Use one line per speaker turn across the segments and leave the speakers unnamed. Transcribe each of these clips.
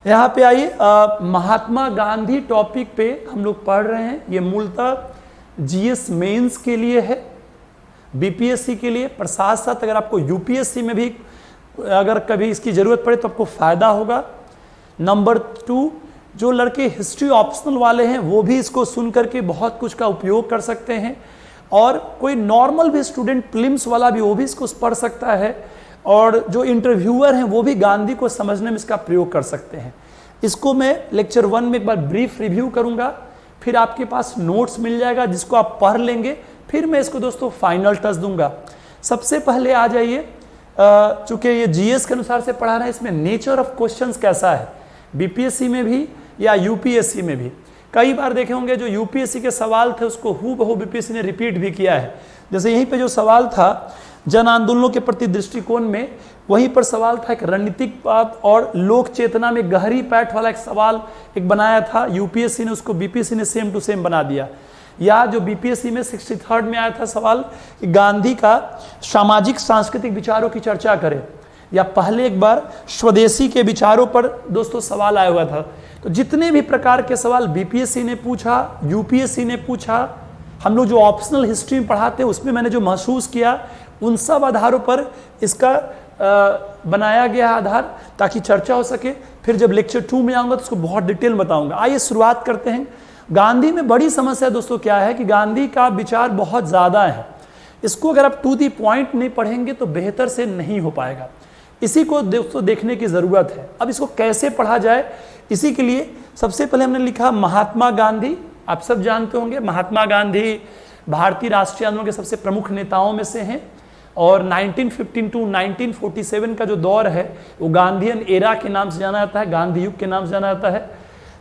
यहाँ पे आइए, महात्मा गांधी टॉपिक पे हम लोग पढ़ रहे हैं। ये मूलतः जीएस मेंस के लिए है, बीपीएससी के लिए, पर साथ साथ अगर आपको यूपीएससी में भी अगर कभी इसकी ज़रूरत पड़े तो आपको फ़ायदा होगा। नंबर 2, जो लड़के हिस्ट्री ऑप्शनल वाले हैं वो भी इसको सुन करके बहुत कुछ का उपयोग कर सकते हैं, और कोई नॉर्मल भी स्टूडेंट प्रीलिम्स वाला भी वो भी इसको पढ़ सकता है, और जो इंटरव्यूअर हैं वो भी गांधी को समझने में इसका प्रयोग कर सकते हैं। इसको मैं लेक्चर 1 में एक बार ब्रीफ रिव्यू करूंगा, फिर आपके पास नोट्स मिल जाएगा जिसको आप पढ़ लेंगे, फिर मैं इसको दोस्तों फाइनल टच दूंगा। सबसे पहले आ जाइए, चूंकि ये जीएस के अनुसार से पढ़ा रहे हैं, इसमें नेचर ऑफ क्वेश्चंस कैसा है, बीपीएससी में भी या यूपीएससी में भी। कई बार देखे होंगे जो यूपीएससी के सवाल थे उसको हूबहू बीपीएससी ने रिपीट भी किया है। जैसे यहीं पे जो सवाल था जन आंदोलनों के प्रति दृष्टिकोण में, वहीं पर सवाल था एक रणनीतिक बात और लोक चेतना में गहरी पैठ वाला एक सवाल एक बनाया था यूपीएससी ने, उसको बीपीएससी ने सेम टू सेम बना दिया। या जो बीपीएससी में 63rd में आया था सवाल कि गांधी का सामाजिक सांस्कृतिक विचारों की चर्चा करें, या पहले एक बार स्वदेशी के विचारों पर दोस्तों सवाल आया हुआ था। तो जितने भी प्रकार के सवाल बीपीएससी ने पूछा, यूपीएससी ने पूछा, हम लोग जो ऑप्शनल हिस्ट्री में पढ़ाते हैं उसमें मैंने जो महसूस किया, उन सब आधारों पर इसका बनाया गया आधार, ताकि चर्चा हो सके। फिर जब लेक्चर 2 में आऊँगा तो उसको बहुत डिटेल में बताऊँगा। आइए शुरुआत करते हैं। गांधी में बड़ी समस्या दोस्तों क्या है कि गांधी का विचार बहुत ज़्यादा है, इसको अगर आप टू दी पॉइंट नहीं पढ़ेंगे तो बेहतर से नहीं हो पाएगा। इसी को दोस्तों देखने की ज़रूरत है। अब इसको कैसे पढ़ा जाए, इसी के लिए सबसे पहले हमने लिखा महात्मा गांधी। आप सब जानते होंगे महात्मा गांधी भारतीय राष्ट्रीय आंदोलन के सबसे प्रमुख नेताओं में से हैं, और 1915 टू 1947 का जो दौर है वो गांधीयन एरा के नाम से जाना जाता है, गांधी युग के नाम से जाना जाता है।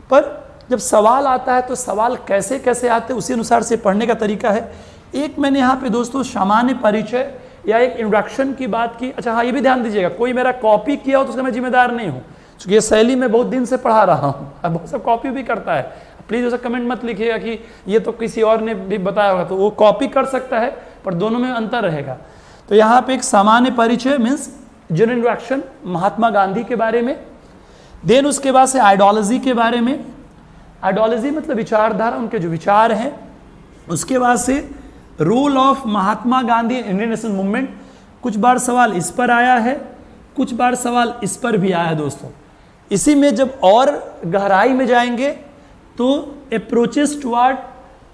पर जब सवाल आता है तो सवाल कैसे कैसे आते हैं उसी अनुसार से पढ़ने का तरीका है। एक मैंने यहाँ पे दोस्तों सामान्य परिचय या एक इंट्रोडक्शन की बात की। अच्छा हाँ, ये भी ध्यान दीजिएगा, कोई मेरा कॉपी किया हो तो उसका मैं जिम्मेदार नहीं हूँ, क्योंकि ये शैली में बहुत दिन से पढ़ा रहा हूँ। अब बहुत सब कॉपी भी करता है, प्लीज़ उसे कमेंट मत लिखिएगा कि ये तो किसी और ने भी बताया होगा, तो वो कॉपी कर सकता है पर दोनों में अंतर रहेगा। तो यहाँ पे एक सामान्य परिचय means general introduction Mahatma Gandhi के बारे में। देन उसके बाद से आइडियोलॉजी के बारे में, आइडियोलॉजी मतलब विचारधारा, उनके जो विचार हैं। उसके बाद से role of Mahatma Gandhi Indian national movement, कुछ बार सवाल इस पर आया है, कुछ बार सवाल इस पर भी आया है दोस्तों। इसी में जब और गहराई में जाएंगे तो अप्रोचेस टुवर्ड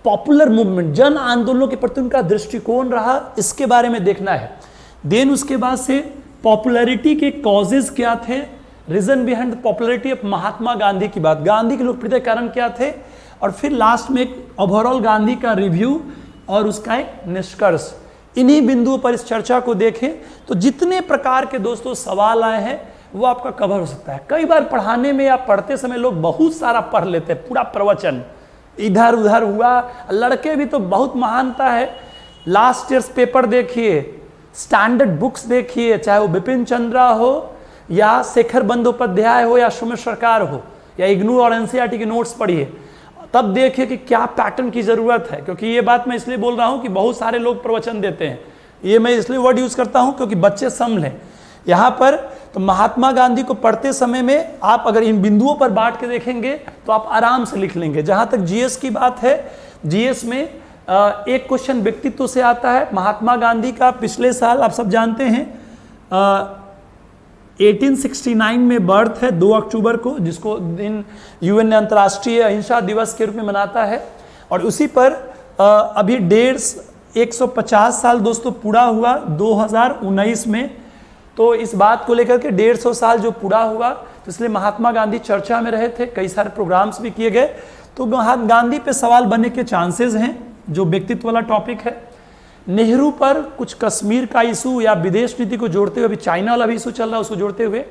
पॉपुलर मूवमेंट, जन आंदोलनों के प्रति उनका दृष्टिकोण रहा, इसके बारे में देखना है। देन उसके बाद से पॉपुलैरिटी के कॉजेज क्या थे, reason behind the popularity of Mahatma Gandhi की बात, गांधी के लोकप्रियता के कारण क्या थे, और फिर लास्ट में एक ओवरऑल गांधी का रिव्यू और उसका एक निष्कर्ष। इन्हीं बिंदुओं पर इस चर्चा को देखें तो जितने प्रकार के दोस्तों सवाल आए हैं वो आपका कवर हो सकता है। कई बार पढ़ाने में या पढ़ते समय लोग बहुत सारा पढ़ लेते हैं, पूरा प्रवचन इधर उधर हुआ। लड़के भी तो बहुत महानता है, लास्ट ईयर्स पेपर देखिए, स्टैंडर्ड बुक्स देखिए, चाहे वो बिपिन चंद्रा हो या शेखर बंदोपाध्याय हो या सुमित सरकार हो या इग्नू और एनसीईआरटी के नोट्स पढ़िए, तब देखिए कि क्या पैटर्न की ज़रूरत है। क्योंकि ये बात मैं इसलिए बोल रहा हूँ कि बहुत सारे लोग प्रवचन देते हैं, ये मैं इसलिए वर्ड यूज़ करता हूँ क्योंकि बच्चे समझें। यहाँ पर तो महात्मा गांधी को पढ़ते समय में आप अगर इन बिंदुओं पर बांट के देखेंगे तो आप आराम से लिख लेंगे। जहाँ तक जीएस की बात है, जीएस में एक क्वेश्चन व्यक्तित्व से आता है। महात्मा गांधी का पिछले साल आप सब जानते हैं 1869 में बर्थ है, 2 अक्टूबर को, जिसको दिन यूएन ने अंतर्राष्ट्रीय अहिंसा दिवस के रूप में मनाता है। और उसी पर अभी 150 साल दोस्तों पूरा हुआ 2019 में। तो इस बात को लेकर के 150 साल जो पूरा हुआ, तो इसलिए महात्मा गांधी चर्चा में रहे थे, कई सारे प्रोग्राम्स भी किए गए। तो महात्मा गांधी पे सवाल बनने के चांसेस हैं, जो व्यक्तित्व वाला टॉपिक है। नेहरू पर कुछ कश्मीर का इशू या विदेश नीति को जोड़ते हुए, अभी चाइना वाला भी इशू चल रहा है, उसको जोड़ते हुए।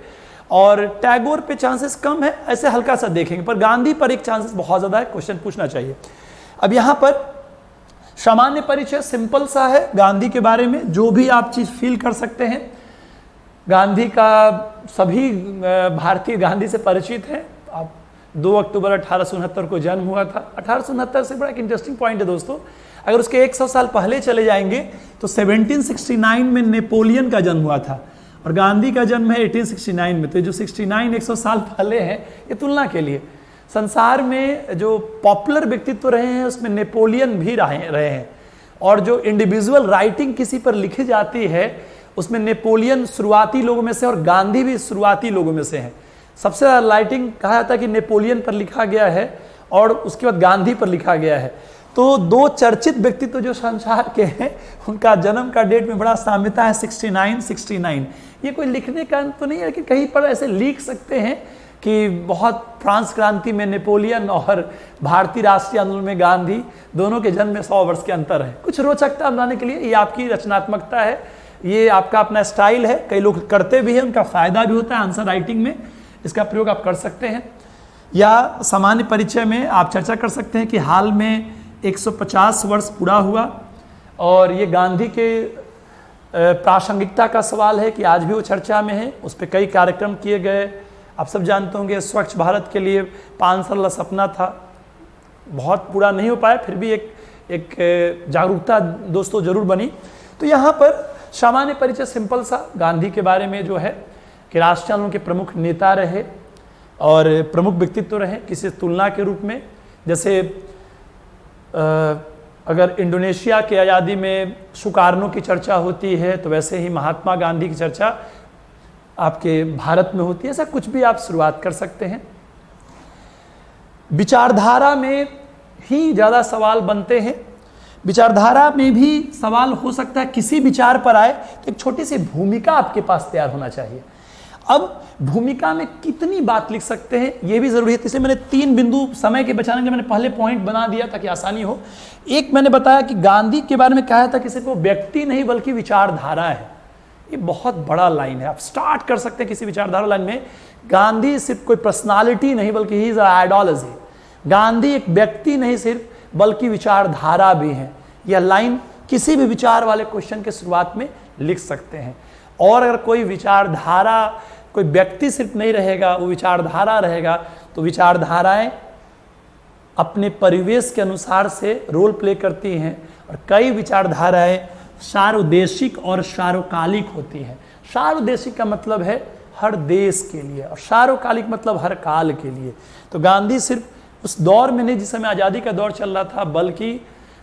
और टैगोर पे चांसेस कम है, ऐसे हल्का सा देखेंगे। पर गांधी पर एक चांसेस बहुत ज़्यादा है, क्वेश्चन पूछना चाहिए। अब यहाँ पर सामान्य परिचय सिंपल सा है गांधी के बारे में, जो भी आप चीज़ फील कर सकते हैं। गांधी का सभी भारतीय गांधी से परिचित हैं। अब 2 अक्टूबर 1869 को जन्म हुआ था। 1869 से बड़ा एक इंटरेस्टिंग पॉइंट है दोस्तों, अगर उसके 100 साल पहले चले जाएंगे तो 1769 में नेपोलियन का जन्म हुआ था, और गांधी का जन्म है 1869 में। तो जो 69 100 साल पहले है, ये तुलना के लिए। संसार में जो पॉपुलर व्यक्तित्व रहे हैं उसमें नेपोलियन भी रहे हैं, और जो इंडिविजुअल राइटिंग किसी पर लिखी जाती है उसमें नेपोलियन शुरुआती लोगों में से और गांधी भी शुरुआती लोगों में से हैं। सबसे ज़्यादा राइटिंग कहा जाता है कि नेपोलियन पर लिखा गया है और उसके बाद गांधी पर लिखा गया है। तो दो चर्चित व्यक्तित्व जो संसार के हैं उनका जन्म का डेट में बड़ा साम्यता है, 69। ये कोई लिखने का तो नहीं है, लेकिन कहीं पर ऐसे लिख सकते हैं कि बहुत फ्रांस क्रांति में नेपोलियन और भारतीय राष्ट्रीय आंदोलन में गांधी, दोनों के जन्म में 100 वर्ष के अंतर है। कुछ रोचकता बनाने के लिए ये आपकी रचनात्मकता है, ये आपका अपना स्टाइल है। कई लोग करते भी हैं, उनका फायदा भी होता है आंसर राइटिंग में, इसका प्रयोग आप कर सकते हैं। या सामान्य परिचय में आप चर्चा कर सकते हैं कि हाल में 150 वर्ष पूरा हुआ, और ये गांधी के प्रासंगिकता का सवाल है कि आज भी वो चर्चा में है। उस पर कई कार्यक्रम किए गए। आप सब जानते होंगे स्वच्छ भारत के लिए 5 साल का सपना था, बहुत पूरा नहीं हो पाया, फिर भी एक जागरूकता दोस्तों जरूर बनी। तो यहाँ पर सामान्य परिचय सिंपल सा गांधी के बारे में जो है कि राष्ट्रीय आंदोलन के प्रमुख नेता रहे और प्रमुख व्यक्तित्व रहे किसी तुलना के रूप में। जैसे अगर इंडोनेशिया की आज़ादी में सुकार्नो की चर्चा होती है तो वैसे ही महात्मा गांधी की चर्चा आपके भारत में होती है। ऐसा कुछ भी आप शुरुआत कर सकते हैं। विचारधारा में ही ज़्यादा सवाल बनते हैं। विचारधारा में भी सवाल हो सकता है, किसी विचार पर आए तो एक छोटी सी भूमिका आपके पास तैयार होना चाहिए। अब भूमिका में कितनी बात लिख सकते हैं ये भी जरूरी है। इसलिए मैंने 3 बिंदु समय के बचाने के मैंने पहले पॉइंट बना दिया ताकि आसानी हो। एक मैंने बताया कि गांधी के बारे में कहा था कि सिर्फ वो व्यक्ति नहीं बल्कि विचारधारा है। ये बहुत बड़ा लाइन है, आप स्टार्ट कर सकते हैं किसी विचारधारा लाइन में। गांधी सिर्फ कोई पर्सनालिटी नहीं बल्कि ही इज आइडियोलॉजी। गांधी एक व्यक्ति नहीं सिर्फ बल्कि विचारधारा भी है। यह लाइन किसी भी विचार वाले क्वेश्चन के शुरुआत में लिख सकते हैं। और अगर कोई विचारधारा, कोई व्यक्ति सिर्फ नहीं रहेगा, वो विचारधारा रहेगा, तो विचारधाराएं अपने परिवेश के अनुसार से रोल प्ले करती हैं। और कई विचारधाराएं सार्वदेशिक और सार्वकालिक होती हैं। सार्वदेशिक का मतलब है हर देश के लिए, और सार्वकालिक मतलब हर काल के लिए। तो गांधी सिर्फ उस दौर में नहीं जिस समय आज़ादी का दौर चल रहा था, बल्कि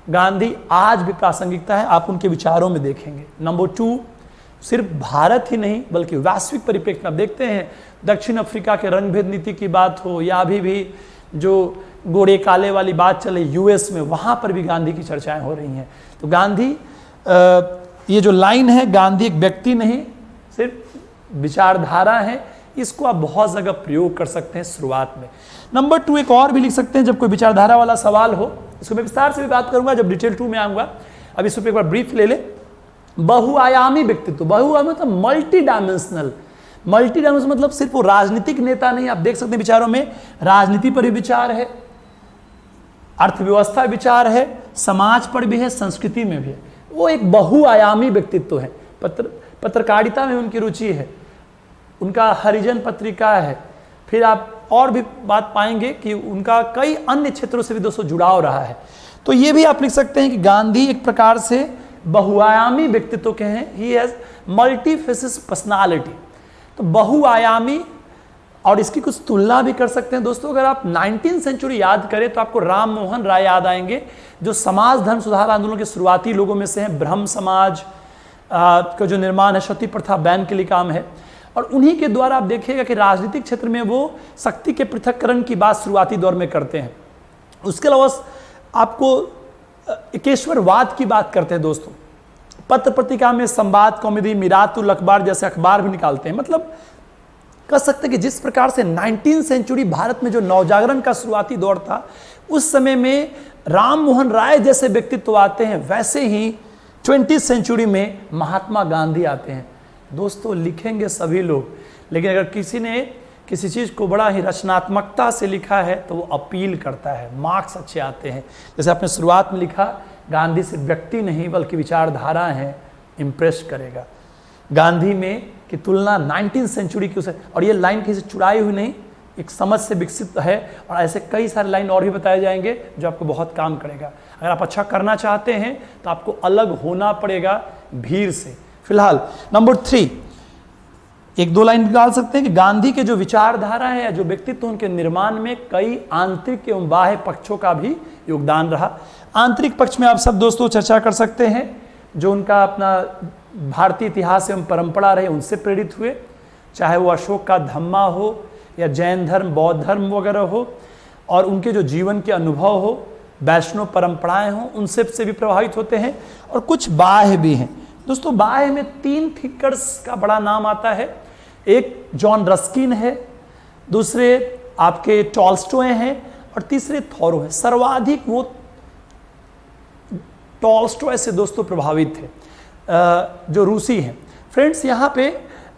गांधी आज भी प्रासंगिकता है, आप उनके विचारों में देखेंगे। नंबर 2, सिर्फ भारत ही नहीं बल्कि वैश्विक परिप्रेक्ष्य में आप देखते हैं, दक्षिण अफ्रीका के रंगभेद नीति की बात हो या अभी भी जो गोरे काले वाली बात चले यूएस में, वहाँ पर भी गांधी की चर्चाएं हो रही हैं। तो गांधी, ये जो लाइन है, गांधी एक व्यक्ति नहीं सिर्फ विचारधारा है, इसको आप बहुत जगह प्रयोग कर सकते हैं शुरुआत में। नंबर 2 एक और भी लिख सकते हैं जब कोई विचारधारा वाला सवाल हो, इसको मैं विस्तार से भी बात करूंगा जब डिटेल 2 में आऊंगा। अब इस पर एक बार ब्रीफ ले ले। बहुआयामी व्यक्तित्व, बहुआयामी मतलब मल्टी डायमेंशनल। मल्टी डायमेंशनल मतलब सिर्फ वो राजनीतिक नेता नहीं, आप देख सकते हैं विचारों में राजनीति पर भी विचार है, अर्थव्यवस्था विचार है, समाज पर भी है, संस्कृति में भी है। वो एक बहुआयामी व्यक्तित्व है। पत्रकारिता में उनकी रुचि है, उनका हरिजन पत्रिका है। फिर आप और भी बात पाएंगे कि उनका कई अन्य क्षेत्रों से भी दोस्तों जुड़ाव रहा है। तो ये भी आप लिख सकते हैं कि गांधी एक प्रकार से बहुआयामी व्यक्तित्व के हैं। He has multifaceted personality. तो बहुआयामी, और इसकी कुछ तुलना भी कर सकते हैं दोस्तों। अगर आप 19वीं सेंचुरी याद करें तो आपको राम मोहन राय याद आएंगे, जो समाज धर्म सुधार आंदोलन के शुरुआती लोगों में से हैं। ब्रह्म समाज का जो निर्माण है, सती प्रथा बैन के लिए काम है, और उन्हीं के द्वारा आप देखिएगा कि राजनीतिक क्षेत्र में वो शक्ति के पृथक्करण की बात शुरुआती दौर में करते हैं। उसके अलावा आपको एकेश्वरवाद की बात करते हैं दोस्तों। पत्र पत्रिका में संवाद, कॉमेडी, मिरातुल अखबार जैसे अखबार भी निकालते हैं। मतलब कह सकते हैं कि जिस प्रकार से 19वीं सेंचुरी भारत में जो नवजागरण का शुरुआती दौर था, उस समय में राम मोहन राय जैसे व्यक्तित्व आते हैं, वैसे ही 20वीं सेंचुरी में महात्मा गांधी आते हैं। दोस्तों लिखेंगे सभी लोग, लेकिन अगर किसी ने किसी चीज़ को बड़ा ही रचनात्मकता से लिखा है तो वो अपील करता है, मार्क्स अच्छे आते हैं। जैसे आपने शुरुआत में लिखा, गांधी सिर्फ व्यक्ति नहीं बल्कि विचारधारा है, इम्प्रेस करेगा। गांधी में की तुलना 19वीं सेंचुरी की उसे, और ये लाइन किसी चुराई हुई नहीं, एक समझ से विकसित है। और ऐसे कई सारे लाइन और भी बताए जाएंगे जो आपको बहुत काम करेगा। अगर आप अच्छा करना चाहते हैं तो आपको अलग होना पड़ेगा भीड़ से। फिलहाल नंबर 3, एक दो लाइन निकाल सकते हैं कि गांधी के जो विचारधारा है या जो व्यक्तित्व उनके निर्माण में कई आंतरिक एवं बाह्य पक्षों का भी योगदान रहा। आंतरिक पक्ष में आप सब दोस्तों चर्चा कर सकते हैं, जो उनका अपना भारतीय इतिहास एवं परंपरा रहे उनसे प्रेरित हुए, चाहे वो अशोक का धम्मा हो या जैन धर्म, बौद्ध धर्म वगैरह हो, और उनके जो जीवन के अनुभव हो, वैष्णव परंपराएं हों, उनसे से भी प्रभावित होते हैं। और कुछ बाह्य भी हैं दोस्तों। बाह्य में 3 थिंकर्स का बड़ा नाम आता है। एक जॉन रस्किन है, दूसरे आपके टॉल्स्टॉय हैं, और तीसरे थॉरो है। सर्वाधिक वो टॉल्स्टॉय से दोस्तों प्रभावित थे, जो रूसी हैं। फ्रेंड्स, यहाँ पे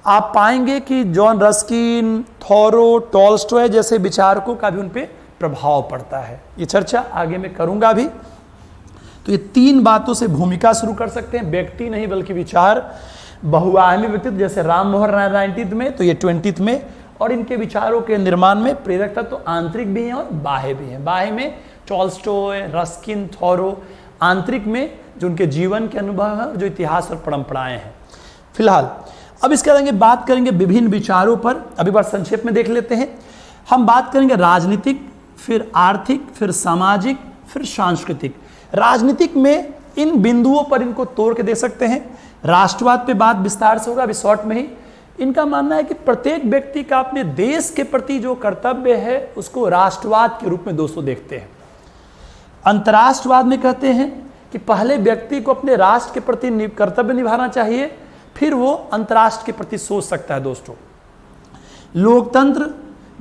आप पाएंगे कि जॉन रस्किन, थॉरो, टॉल्स्टॉय जैसे विचारकों का भी उन पे प्रभाव पड़ता है। ये चर्चा आगे मैं करूंगा भी। तो ये 3 बातों से भूमिका शुरू कर सकते हैं, व्यक्ति नहीं बल्कि विचार। बहुआयामी व्यक्तित्व जैसे राम मोहन राय 19th में, तो ये 20th में। और इनके विचारों के निर्माण में प्रेरक तत्व तो आंतरिक भी हैं और बाह्य भी हैं। बाह्य में टॉल्स्टॉय, रस्किन, थॉरो, आंतरिक में जो उनके जीवन के अनुभव हैं, जो इतिहास और परंपराएं हैं। फिलहाल अब इसके आगे बात करेंगे विभिन्न विचारों पर। अभी बार संक्षेप में देख लेते हैं। हम बात करेंगे राजनीतिक, फिर आर्थिक, फिर सामाजिक, फिर सांस्कृतिक। राजनीतिक में इन बिंदुओं पर इनको तोड़ के दे सकते हैं। राष्ट्रवाद पे बात विस्तार से होगा अभी शॉर्ट में ही। इनका मानना है कि प्रत्येक व्यक्ति का अपने देश के प्रति जो कर्तव्य है उसको राष्ट्रवाद के रूप में दोस्तों देखते हैं। अंतर्राष्ट्रवाद में कहते हैं कि पहले व्यक्ति को अपने राष्ट्र के प्रति कर्तव्य निभाना चाहिए, फिर वो अंतर्राष्ट्र के प्रति सोच सकता है दोस्तों। लोकतंत्र,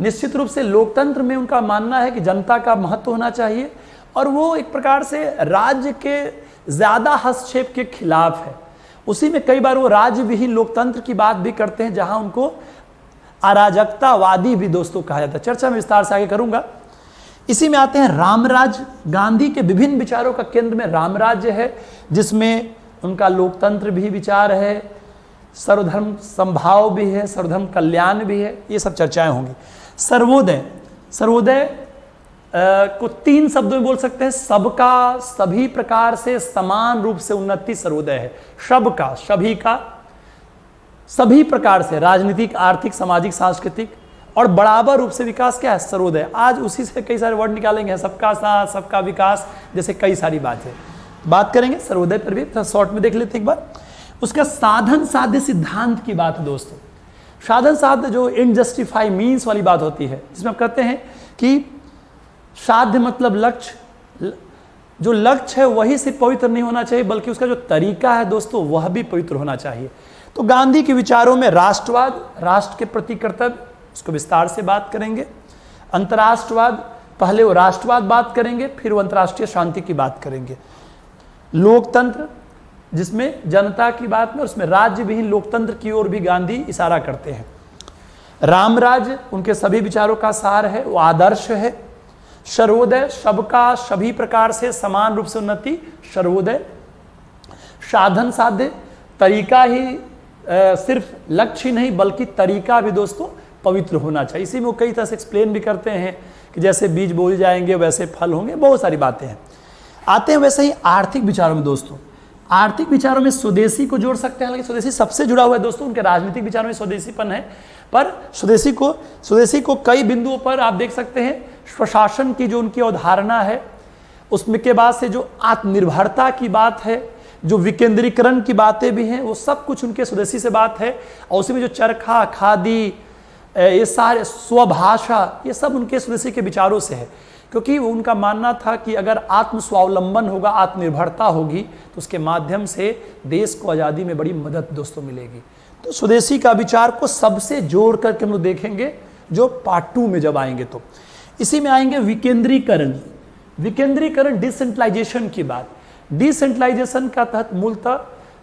निश्चित रूप से लोकतंत्र में उनका मानना है कि जनता का महत्व होना चाहिए, और वो एक प्रकार से राज्य के ज्यादा हस्तक्षेप के खिलाफ है। उसी में कई बार वो राज्य विहीन लोकतंत्र की बात भी करते हैं, जहां उनको अराजकतावादी भी दोस्तों कहा जाता है। चर्चा में विस्तार से आगे करूंगा। इसी में आते हैं रामराज। गांधी के विभिन्न विचारों का केंद्र में रामराज्य है, जिसमें उनका लोकतंत्र भी विचार है, सर्वधर्म संभाव भी है, सर्वधर्म कल्याण भी है। ये सब चर्चाएं होंगी। सर्वोदय, सर्वोदय को 3 शब्दों में बोल सकते हैं। सबका, सभी प्रकार से समान रूप से उन्नति सर्वोदय है। सबका, सभी का, सभी प्रकार से, राजनीतिक, आर्थिक, सामाजिक, सांस्कृतिक, और बराबर रूप से विकास क्या है? सर्वोदय। आज उसी से कई सारे वर्ड निकालेंगे, सबका साथ, सबका विकास, जैसे कई सारी बातें बात करेंगे। सर्वोदय पर भी शॉर्ट में देख लेते हैं एक बार। उसका साधन साध्य सिद्धांत की बात है दोस्तों। साधन साध्य जो एंड जस्टिफाई मीन्स वाली बात होती है, जिसमें आप कहते हैं कि साध्य मतलब लक्ष्य, जो लक्ष्य है वही सिर्फ पवित्र नहीं होना चाहिए, बल्कि उसका जो तरीका है दोस्तों वह भी पवित्र होना चाहिए। तो गांधी के विचारों में राष्ट्रवाद, राष्ट्र के प्रति कर्तव्य, उसको विस्तार से बात करेंगे। अंतर्राष्ट्रवाद, पहले वो राष्ट्रवाद बात करेंगे, फिर वो अंतर्राष्ट्रीय शांति की बात करेंगे। लोकतंत्र, जिसमें जनता की बात में, उसमें राज्य विहीन लोकतंत्र की ओर भी गांधी इशारा करते हैं। रामराज उनके सभी विचारों का सार है, वो आदर्श है। सर्वोदय, सबका, सभी प्रकार से समान रूप से उन्नति, सर्वोदय। साधन साध्य, तरीका ही सिर्फ लक्ष्य ही नहीं बल्कि तरीका भी दोस्तों पवित्र होना चाहिए। इसी में वो कई तरह से एक्सप्लेन भी करते हैं कि जैसे बीज बोए जाएंगे वैसे फल होंगे, बहुत सारी बातें हैं। आते हैं वैसे ही आर्थिक विचारों में दोस्तों। आर्थिक विचारों में स्वदेशी को जोड़ सकते हैं, हालांकि स्वदेशी सबसे जुड़ा हुआ है दोस्तों। उनके राजनीतिक विचारों में स्वदेशीपन है, पर स्वदेशी को कई बिंदुओं पर आप देख सकते हैं। स्वशासन की जो उनकी अवधारणा है, उसमें के बाद से जो आत्मनिर्भरता की बात है, जो विकेंद्रीकरण की बातें भी हैं, वो सब कुछ उनके स्वदेशी से बात है। और उसी में जो चरखा, खादी, ये सारे स्वभाषा, ये सब उनके स्वदेशी के विचारों से है। क्योंकि उनका मानना था कि अगर आत्म स्वावलंबन होगा, आत्मनिर्भरता होगी, तो उसके माध्यम से देश को आज़ादी में बड़ी मदद दोस्तों मिलेगी। तो स्वदेशी का विचार को सबसे जोड़ करके हम लोग देखेंगे जो पार्ट 2 में जब आएंगे। तो इसी में आएंगे विकेंद्रीकरण। विकेंद्रीकरण, डिसेंट्रलाइजेशन की बात। डिसेंट्रलाइजेशन का तहत मूलतः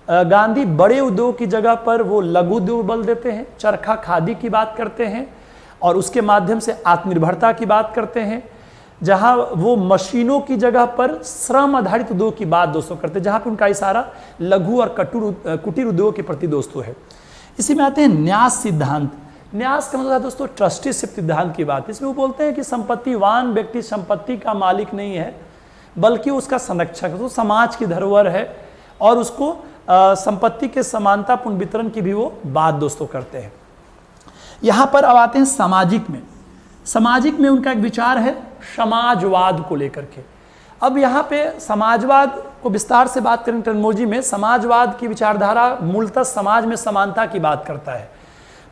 गांधी बड़े उद्योग की जगह पर वो लघु उद्योग बल देते हैं, चरखा खादी की बात करते हैं, और उसके माध्यम से आत्मनिर्भरता की बात करते हैं। जहां वो मशीनों की जगह पर श्रम आधारित उद्योग की बात दोस्तों करते हैं, जहां पर उनका इशारा लघु और कुटीर उद्योग के प्रति दोस्तों है। इसी में आते हैं न्यास सिद्धांत। न्यास का मतलब है दोस्तों ट्रस्टीशिप सिद्धांत की बात। इसमें वो बोलते हैं कि संपत्तिवान व्यक्ति संपत्ति का मालिक नहीं है, बल्कि उसका संरक्षक, तो समाज की धरोहर है, और उसको संपत्ति के समानतापूर्ण वितरण की भी वो बात दोस्तों करते हैं। यहां पर अब आते हैं सामाजिक में। सामाजिक में उनका एक विचार है समाजवाद को लेकर के। अब यहाँ पे समाजवाद को विस्तार से बात करें टर्मिनोलॉजी में, समाजवाद की विचारधारा मूलतः समाज में समानता की बात करता है,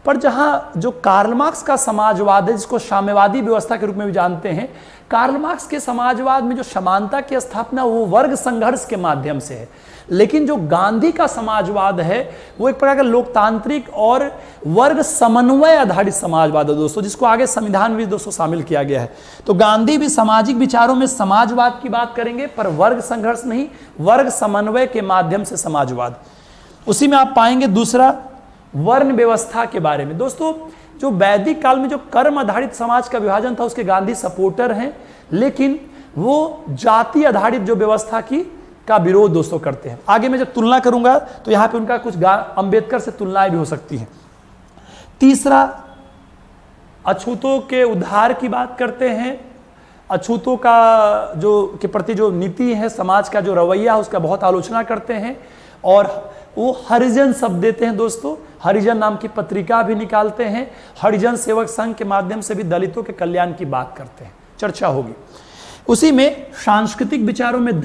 पर जहाँ जो कार्ल मार्क्स का समाजवाद है, जिसको साम्यवादी व्यवस्था के रूप में भी जानते हैं, कार्ल मार्क्स के समाजवाद में जो समानता की स्थापना वो वर्ग संघर्ष के माध्यम से है, लेकिन जो गांधी का समाजवाद है वो एक प्रकार का लोकतांत्रिक और वर्ग समन्वय आधारित समाजवाद है दोस्तों, जिसको आगे संविधान में दोस्तों शामिल किया गया है। तो गांधी भी सामाजिक विचारों में समाजवाद की बात करेंगे, पर वर्ग संघर्ष नहीं, वर्ग समन्वय के माध्यम से समाजवाद। उसी में आप पाएंगे दूसरा वर्ण व्यवस्था के बारे में। दोस्तों जो वैदिक काल में जो कर्म आधारित समाज का विभाजन था उसके गांधी सपोर्टर हैं, लेकिन वो जाति आधारित जो व्यवस्था का विरोध दोस्तों करते हैं। आगे मैं जब तुलना करूंगा तो यहां पे उनका कुछ अंबेडकर से तुलनाएं भी हो सकती हैं। तीसरा अछूतों के उद्धार की बात करते हैं। अछूतों का जो के प्रति जो नीति है, समाज का जो रवैया है, उसका बहुत आलोचना करते हैं और वो हरिजन शब्द देते हैं दोस्तों। हरिजन नाम की पत्रिका भी निकालते हैं। हरिजन सेवक संघ के माध्यम से भी दलितों के कल्याण की बात करते हैं, चर्चा होगी। उसी में सांस्कृतिक विचारों में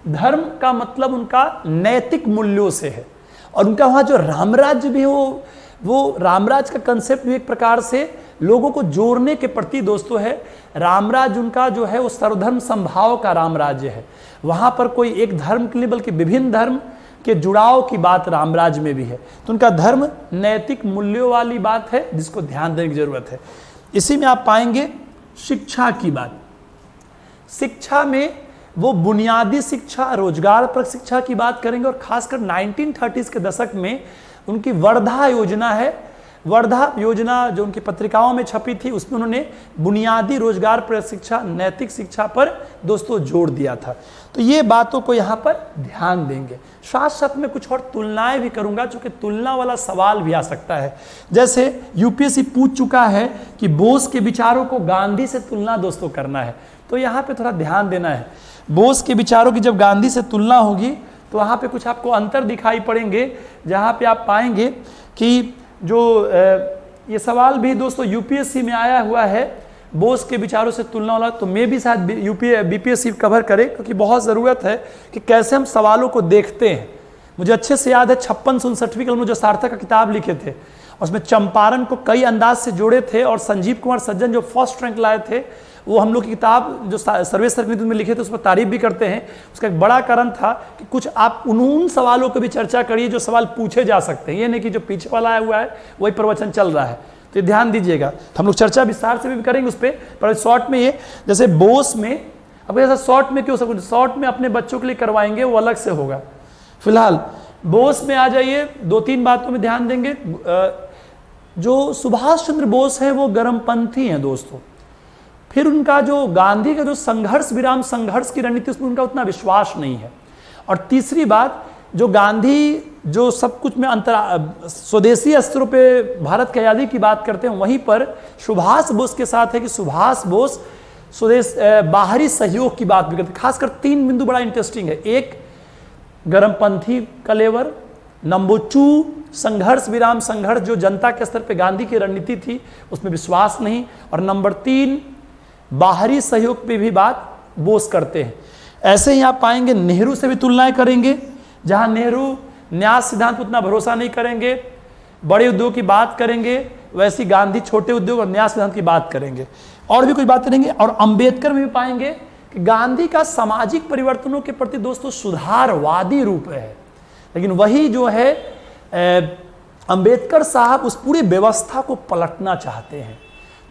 धर्म का मतलब उनका नैतिक मूल्यों से है, और उनका वहाँ जो रामराज्य भी वो रामराज का कंसेप्ट भी एक प्रकार से लोगों को जोड़ने के प्रति दोस्तों है। रामराज उनका जो है वो सर्वधर्म संभाव का रामराज्य है। वहाँ पर कोई एक धर्म के लिए बल्कि विभिन्न धर्म के जुड़ाव की बात रामराज में भी है। तो उनका धर्म नैतिक मूल्यों वाली बात है, जिसको ध्यान देने की जरूरत है। इसी में आप पाएंगे शिक्षा की बात। शिक्षा में वो बुनियादी शिक्षा, रोजगार पर शिक्षा की बात करेंगे, और खासकर 1930s के दशक में उनकी वर्धा योजना है। वर्धा योजना जो उनकी पत्रिकाओं में छपी थी, उसमें उन्होंने बुनियादी रोजगार पर शिक्षा, नैतिक शिक्षा पर दोस्तों जोर दिया था। तो ये बातों को यहाँ पर ध्यान देंगे। साथ साथ में कुछ और तुलनाएं भी करूंगा, चूंकि तुलना वाला सवाल भी आ सकता है। जैसे यूपीएससी पूछ चुका है कि बोस के विचारों को गांधी से तुलना दोस्तों करना है, तो यहाँ पे थोड़ा ध्यान देना है। बोस के विचारों की जब गांधी से तुलना होगी तो वहाँ पे कुछ आपको अंतर दिखाई पड़ेंगे, जहाँ पे आप पाएंगे कि जो ये सवाल भी दोस्तों यूपीएससी में आया हुआ है, बोस के विचारों से तुलना वाला, तो मैं भी शायद बीपीएससी कवर करे, क्योंकि बहुत ज़रूरत है कि कैसे हम सवालों को देखते हैं। मुझे अच्छे से याद है 56-59 कलम जो सार्थक का किताब लिखे थे, उसमें चंपारण को कई अंदाज से जोड़े थे, और संजीव कुमार सज्जन जो फर्स्ट रैंक लाए थे, वो हम लोग की किताब जो सर्वेश्वर के में लिखे थे उस पर तारीफ भी करते हैं। उसका एक बड़ा कारण था कि कुछ आप उन सवालों को भी चर्चा करिए जो सवाल पूछे जा सकते हैं, ये नहीं कि जो पीछे वाला आया हुआ है वही प्रवचन चल रहा है। तो ध्यान दीजिएगा, तो हम लोग चर्चा विस्तार से भी करेंगे उस पर शॉर्ट में ये, जैसे बोस में, अब ऐसा शॉर्ट में क्यों, सब शॉर्ट में अपने बच्चों के लिए करवाएंगे, वो अलग से होगा। फिलहाल बोस में आ जाइए, 2-3 बातों में ध्यान देंगे। जो सुभाष चंद्र बोस है वो गर्मपंथी हैं दोस्तों। फिर उनका जो गांधी का जो संघर्ष विराम संघर्ष की रणनीति, उसमें उनका उतना विश्वास नहीं है। और तीसरी बात, जो गांधी जो सब कुछ में स्वदेशी अस्त्रों पे भारत की आज़ादी की बात करते हैं, वहीं पर सुभाष बोस के साथ है कि सुभाष बोस स्वदेश बाहरी सहयोग की बात भी करते हैं। खासकर 3 बिंदु बड़ा इंटरेस्टिंग है। एक, गर्मपंथी कलेवर। नंबर 2, संघर्ष विराम संघर्ष, जो जनता के स्तर पे गांधी की रणनीति थी उसमें विश्वास नहीं। और नंबर 3, बाहरी सहयोग पे भी बात बोस करते हैं। ऐसे ही आप पाएंगे नेहरू से भी तुलनाएं करेंगे, जहां नेहरू न्यास सिद्धांत पर उतना भरोसा नहीं करेंगे, बड़े उद्योग की बात करेंगे, वैसी गांधी छोटे उद्योग और न्यास सिद्धांत की बात करेंगे, और भी कुछ बात करेंगे। और अंबेडकर में भी पाएंगे कि गांधी का सामाजिक परिवर्तनों के प्रति दोस्तों सुधारवादी रूप है, लेकिन वही जो है अंबेडकर साहब उस पूरी व्यवस्था को पलटना चाहते हैं।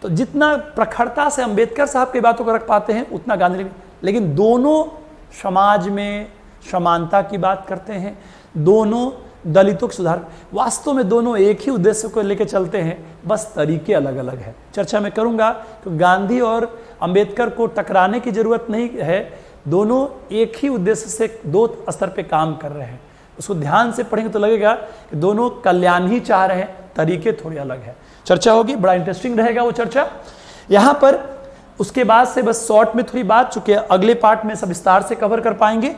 तो जितना प्रखरता से अंबेडकर साहब की बातों को रख पाते हैं उतना गांधी ने, लेकिन दोनों समाज में समानता की बात करते हैं, दोनों दलितों के सुधार, वास्तव में दोनों एक ही उद्देश्य को लेकर चलते हैं, बस तरीके अलग अलग हैं। चर्चा में करूंगा कि गांधी और अंबेडकर को टकराने की जरूरत नहीं है, दोनों एक ही उद्देश्य से 2 स्तर पे काम कर रहे हैं। उसको ध्यान से पढ़ेंगे तो लगेगा कि दोनों कल्याण ही चाह रहे हैं, तरीके थोड़े अलग हैं। चर्चा होगी, बड़ा इंटरेस्टिंग रहेगा वो चर्चा। यहाँ पर उसके बाद से बस शॉर्ट में थोड़ी बात, चूंकि अगले पार्ट में सब विस्तार से कवर कर पाएंगे।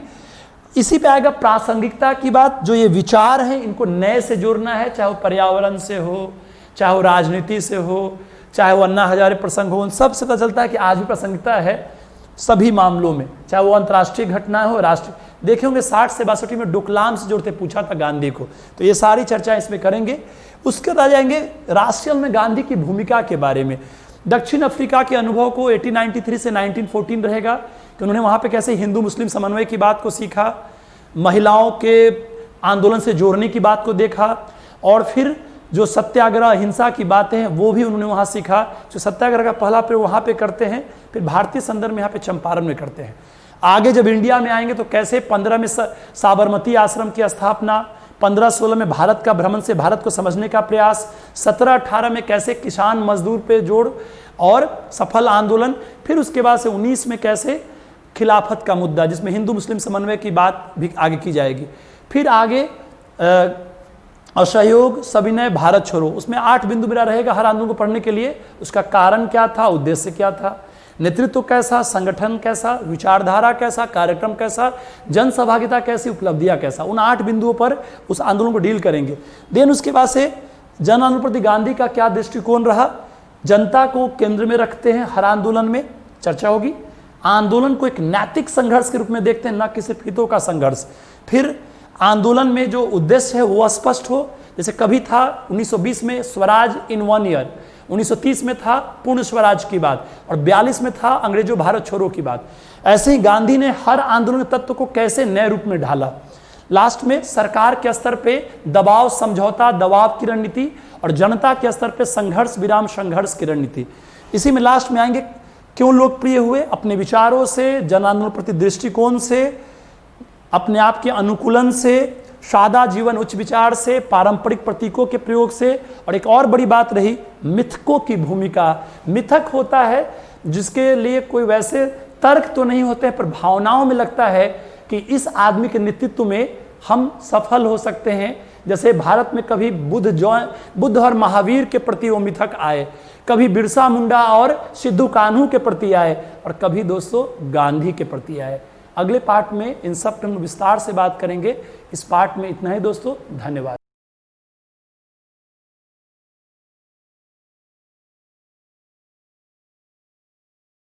इसी पे आएगा प्रासंगिकता की बात। जो ये विचार हैं इनको नए से जोड़ना है, चाहे वो पर्यावरण से हो, चाहे वो राजनीति से हो, चाहे वो अन्ना हजारे प्रसंग हो, उन सब से पता चलता है कि आज भी प्रासंगिकता है सभी मामलों में, चाहे वो अंतर्राष्ट्रीय घटनाएं हो, राष्ट्रीय। देखे होंगे 60 से 62 में डोकलाम से जोड़ते पूछा था गांधी को, तो ये सारी चर्चाएं इसमें करेंगे। उसके बाद आ जाएंगे राष्ट्रीय में गांधी की भूमिका के बारे में। दक्षिण अफ्रीका के अनुभव को 1893 से 1914 रहेगा कि उन्होंने वहां पे कैसे हिंदू मुस्लिम समन्वय की बात को सीखा, महिलाओं के आंदोलन से जोड़ने की बात को देखा, और फिर जो सत्याग्रह हिंसा की बातें हैं वो भी उन्होंने वहाँ सीखा। जो सत्याग्रह का पहला प्रयोग वहाँ पे करते हैं, फिर भारतीय संदर्भ में यहाँ पे चंपारण में करते हैं। आगे जब इंडिया में आएंगे तो कैसे 15 में साबरमती आश्रम की स्थापना, 15-16 में भारत का भ्रमण से भारत को समझने का प्रयास, 17-18 में कैसे किसान मजदूर पे जोड़ और सफल आंदोलन, फिर उसके बाद से 19 में कैसे खिलाफत का मुद्दा जिसमें हिंदू मुस्लिम समन्वय की बात भी आगे की जाएगी। फिर आगे असहयोग सविनय भारत छोड़ो, उसमें 8 बिंदु मेरा रहेगा हर आंदोलन को पढ़ने के लिए। उसका कारण क्या था, उद्देश्य क्या था, नेतृत्व कैसा, संगठन कैसा, विचारधारा कैसा, कार्यक्रम कैसा, जन सहभागिता कैसी, उपलब्धियां कैसा, उन 8 बिंदुओं पर उस आंदोलन को डील करेंगे। देन उसके बाद से जन आंदोलन प्रति गांधी का क्या दृष्टिकोण रहा, जनता को केंद्र में रखते हैं हर आंदोलन में, चर्चा होगी। आंदोलन को एक नैतिक संघर्ष के रूप में देखते हैं, न कि सिर्फ हितों का संघर्ष। फिर आंदोलन में जो उद्देश्य है वो स्पष्ट हो, जैसे कभी था 1920 में स्वराज इन 1 ईयर, 1930 में था पूर्ण स्वराज की बात, और 42 में था अंग्रेजों भारत छोड़ो की बात। ऐसे ही गांधी ने हर आंदोलन के तत्व को कैसे नए रूप में ढाला। लास्ट में सरकार के स्तर पे दबाव समझौता दबाव की रणनीति, और जनता के स्तर पे संघर्ष विराम संघर्ष की रणनीति। इसी में लास्ट में आएंगे क्यों लोकप्रिय हुए, अपने विचारों से, जन आंदोलन प्रति दृष्टिकोण से, अपने आप के अनुकूलन से, सादा जीवन उच्च विचार से, पारंपरिक प्रतीकों के प्रयोग से, और एक और बड़ी बात रही मिथकों की भूमिका। मिथक होता है जिसके लिए कोई वैसे तर्क तो नहीं होते हैं, पर भावनाओं में लगता है कि इस आदमी के नेतृत्व में हम सफल हो सकते हैं। जैसे भारत में कभी बुद्ध और महावीर के प्रति वो मिथक आए, कभी बिरसा मुंडा और सिद्धू कान्हू के प्रति आए, और कभी दोस्तों गांधी के प्रति आए। अगले पार्ट में इन सब पर हम विस्तार से बात करेंगे। इस पार्ट में इतना ही दोस्तों, धन्यवाद।